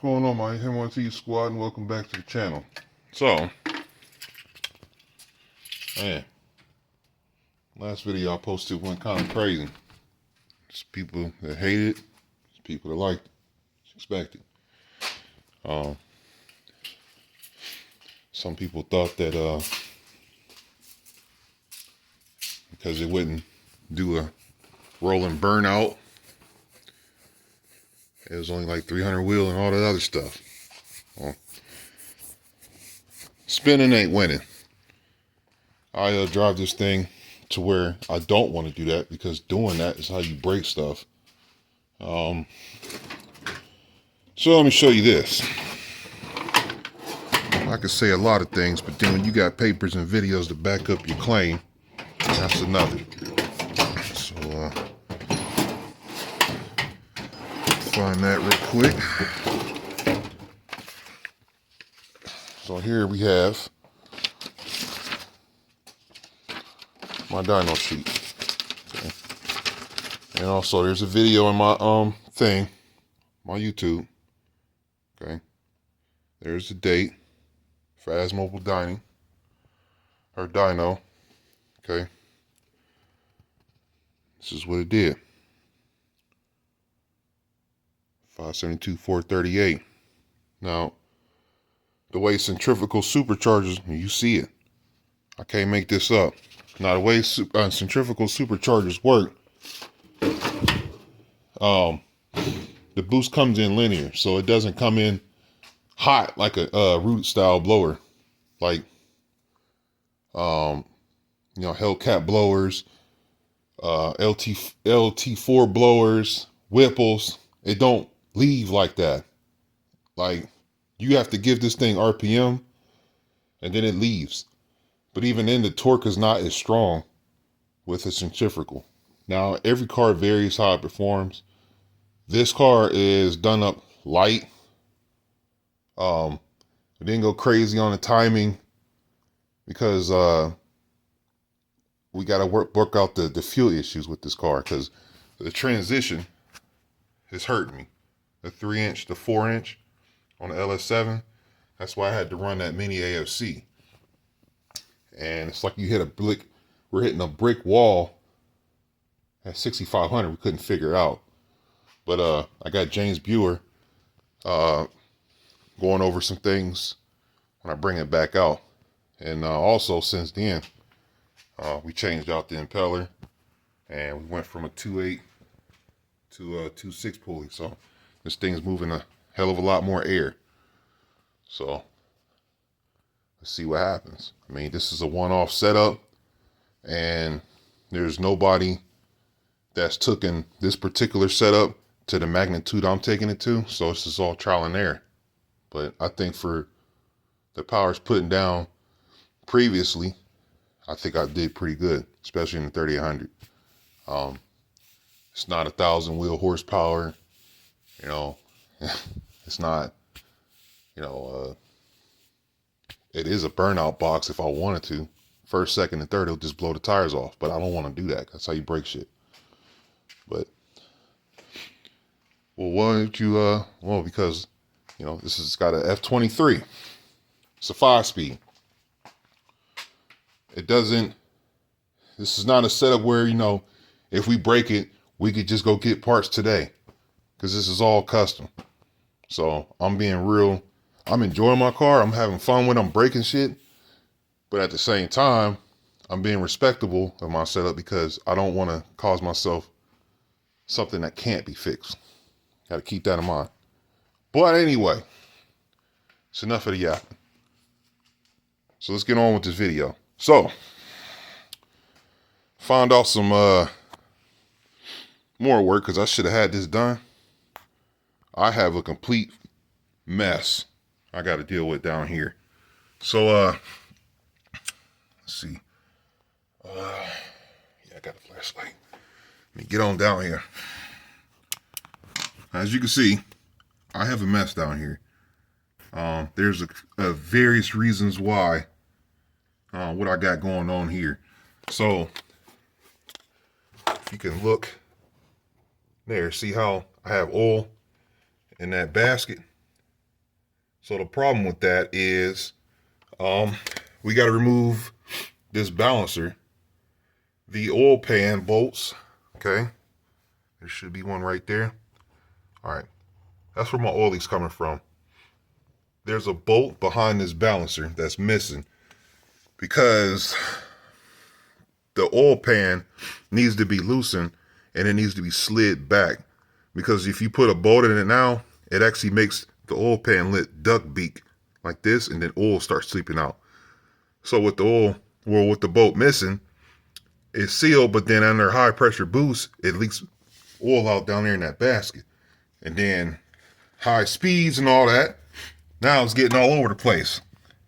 going on, my M1T squad, and welcome back to the channel. So, man, last video I posted went kind of crazy. There's people that hate it, there's people that liked it. It's expected. Some people thought that because it wouldn't do a rolling burnout, it was only like 300 wheel and all that other stuff. Well, spinning ain't winning. I drive this thing to where I don't want to do that, because doing that is how you break stuff. So let me show you this. I could say a lot of things, but then when you got papers and videos to back up your claim, that's another. So find that real quick. So here we have my dyno sheet. Okay. And also there's a video in my thing, my YouTube. Okay. There's the date. Fast Mobile Dining. Or dyno. Okay. This is what it did. 572, 438. Now, the way centrifugal superchargers, you see it. I can't make this up. Now, the way centrifugal superchargers work, the boost comes in linear, so it doesn't come in hot like a root style blower, like Hellcat blowers, LT4 blowers, Whipples. It don't leave like that. Like, you have to give this thing RPM and then it leaves. But even then, the torque is not as strong with a centrifugal. Now, every car varies how it performs. This car is done up light. It didn't go crazy on the timing because we got to work out the fuel issues with this car, because the transition is hurting me. The 3-inch, the 4-inch on the LS7. That's why I had to run that mini AFC. And it's like you hit a brick. We're hitting a brick wall at 6,500. We couldn't figure it out. But I got James Buer going over some things when I bring it back out. And also since then, we changed out the impeller, and we went from a 2.8 to a 2.6 pulley. So this thing's moving a hell of a lot more air. So let's see what happens. I mean, this is a one-off setup, and there's nobody that's taken this particular setup to the magnitude I'm taking it to. So this is all trial and error. But I think for the powers putting down previously, I think I did pretty good, especially in the 3800. It's not 1,000 wheel horsepower, it's not, it is a burnout box if I wanted to. First, second, and third, it'll just blow the tires off, but I don't want to do that. That's how you break shit. But, well, why don't you, well, because, this has got a F23. It's a 5-speed. This is not a setup where, if we break it, we could just go get parts today, because this is all custom. So I'm being real. I'm enjoying my car. I'm having fun when I'm breaking shit. But at the same time, I'm being respectable of my setup, because I don't want to cause myself something that can't be fixed. Got to keep that in mind. But anyway, it's enough of the yapping. So let's get on with this video. So, found out some more work, because I should have had this done. I have a complete mess I got to deal with down here. So, let's see. Yeah, I got a flashlight. Let me get on down here. As you can see, I have a mess down here. There's a various reasons why. What I got going on here. So, if you can look there, see how I have oil in that basket? So the problem with that is we got to remove this balancer, the oil pan bolts. Okay, there should be one right there. All right, that's where my oil leak's coming from. There's a bolt behind this balancer that's missing because the oil pan needs to be loosened and it needs to be slid back, because if you put a bolt in it now, it actually makes the oil pan lit duck beak like this, and then oil starts seeping out. So with the oil, well, with the bolt missing, it's sealed, but then under high pressure boost, it leaks oil out down there in that basket. And then high speeds and all that, now it's getting all over the place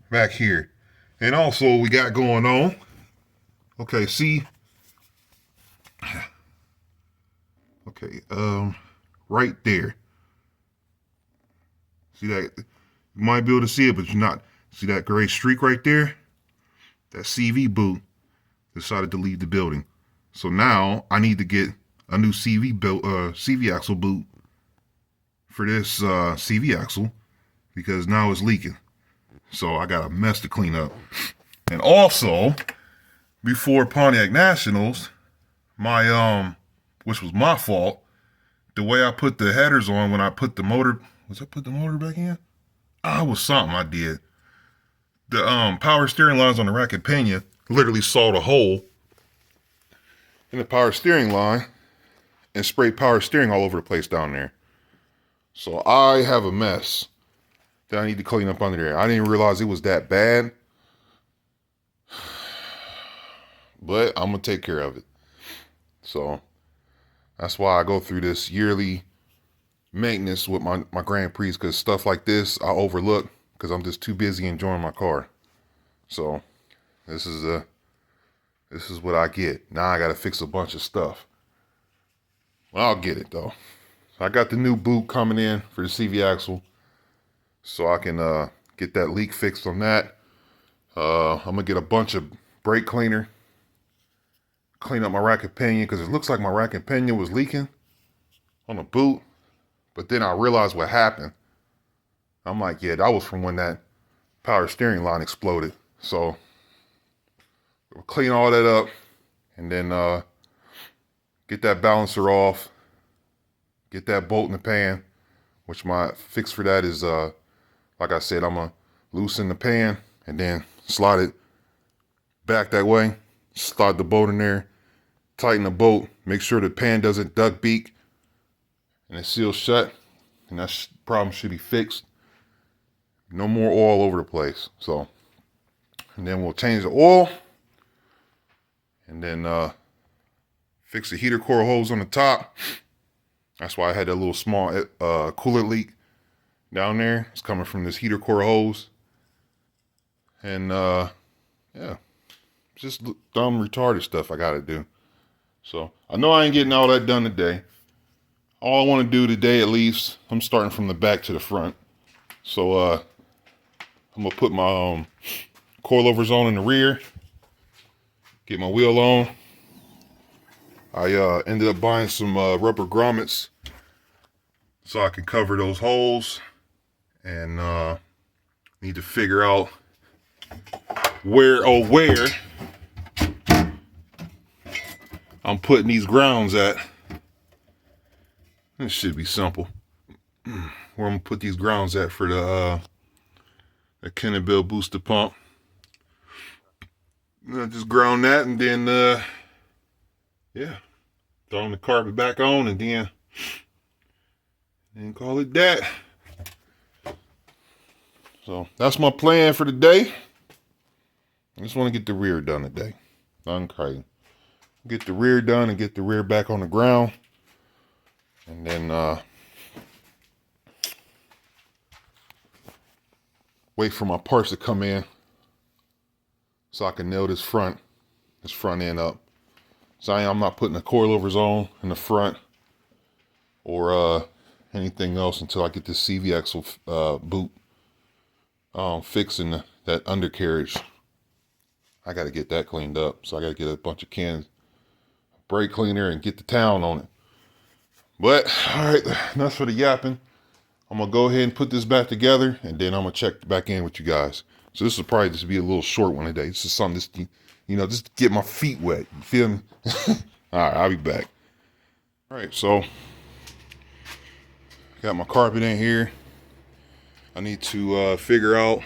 back here. And also we got going on, okay, see, okay, right there. See that? You might be able to see it, but you're not. See that gray streak right there? That CV boot decided to leave the building. So now I need to get a new CV axle boot for this CV axle, because now it's leaking. So I got a mess to clean up. And also, before Pontiac Nationals, my which was my fault, the way I put the headers on when I put the motor, was I put the motor back in? Ah, it was something I did. The power steering lines on the rack and pinion literally sawed a hole in the power steering line and sprayed power steering all over the place down there. So I have a mess that I need to clean up under there. I didn't realize it was that bad, but I'm gonna take care of it. So that's why I go through this yearly maintenance with my Grand Prix, because stuff like this I overlook because I'm just too busy enjoying my car. So this is what I get. Now I got to fix a bunch of stuff. Well, I'll get it though. I got the new boot coming in for the CV axle, so I can get that leak fixed on that. I'm gonna get a bunch of brake cleaner, clean up my rack and pinion, because it looks like my rack and pinion was leaking on the boot. But then I realized what happened. I'm like, yeah, that was from when that power steering line exploded. So we'll clean all that up and then get that balancer off, get that bolt in the pan, which my fix for that is, like I said, I'm going to loosen the pan and then slide it back that way, slide the bolt in there, tighten the bolt, make sure the pan doesn't duck beak, and it's sealed shut, and that problem should be fixed. No more oil over the place. So, and then we'll change the oil, and then fix the heater core hose on the top. That's why I had that little small coolant leak down there. It's coming from this heater core hose. And yeah, just dumb retarded stuff I gotta do. So I know I ain't getting all that done today. All I want to do today, at least, I'm starting from the back to the front. So I'm gonna put my coilovers on in the rear, get my wheel on. I ended up buying some rubber grommets so I can cover those holes, and need to figure out where I'm putting these grounds at. This should be simple. Where I'm gonna put these grounds at for the Kennebell booster pump. Just ground that, and then yeah, throwing the carpet back on, and then call it that. So that's my plan for the day. I just want to get the rear done today. Okay. Get the rear done and get the rear back on the ground. And then wait for my parts to come in so I can nail this front end up. So I'm not putting the coilovers on in the front or anything else until I get this CV axle boot fixing that undercarriage. I got to get that cleaned up. So I got to get a bunch of cans of brake cleaner and get the town on it. But all right, enough for the yapping. I'm gonna go ahead and put this back together, and then I'm gonna check back in with you guys. So this will probably just be a little short one today. This is something just, just to get my feet wet. You feel me? All right, I'll be back. All right, so got my carpet in here. I need to figure out,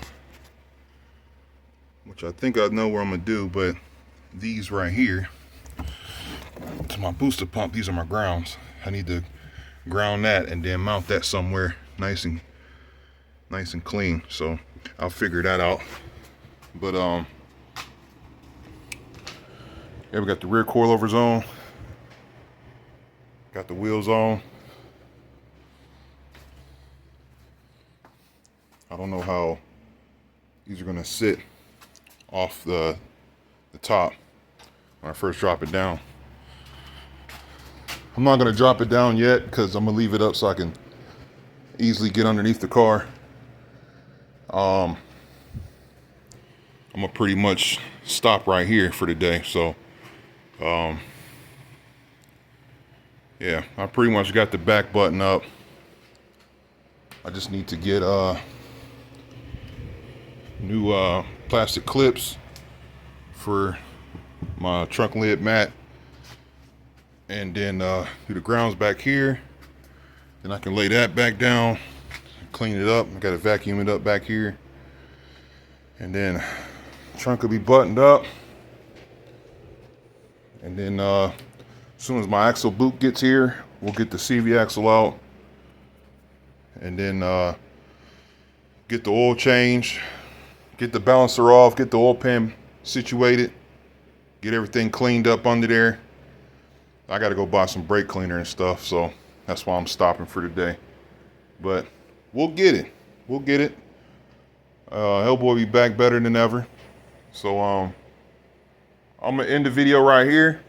which I think I know what I'm gonna do, but these right here to my booster pump, these are my grounds. I need to ground that and then mount that somewhere nice and clean. So I'll figure that out. But yeah, we got the rear coilovers on, got the wheels on. I don't know how these are gonna sit off the top when I first drop it down. I'm not gonna drop it down yet because I'm gonna leave it up so I can easily get underneath the car. I'm gonna pretty much stop right here for the day. So yeah, I pretty much got the back button up. I just need to get new plastic clips for my trunk lid mat, and then do the grounds back here. Then I can lay that back down, clean it up. I gotta vacuum it up back here, and then trunk will be buttoned up. And then as soon as my axle boot gets here, we'll get the CV axle out, and then get the oil change, get the balancer off, get the oil pan situated, get everything cleaned up under there. I gotta go buy some brake cleaner and stuff, so that's why I'm stopping for today. But we'll get it. We'll get it. Hellboy will be back better than ever. So I'm gonna end the video right here.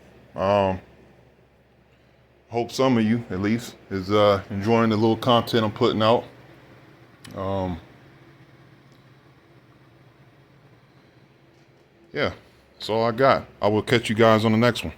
Hope some of you, at least, is enjoying the little content I'm putting out. Yeah, that's all I got. I will catch you guys on the next one.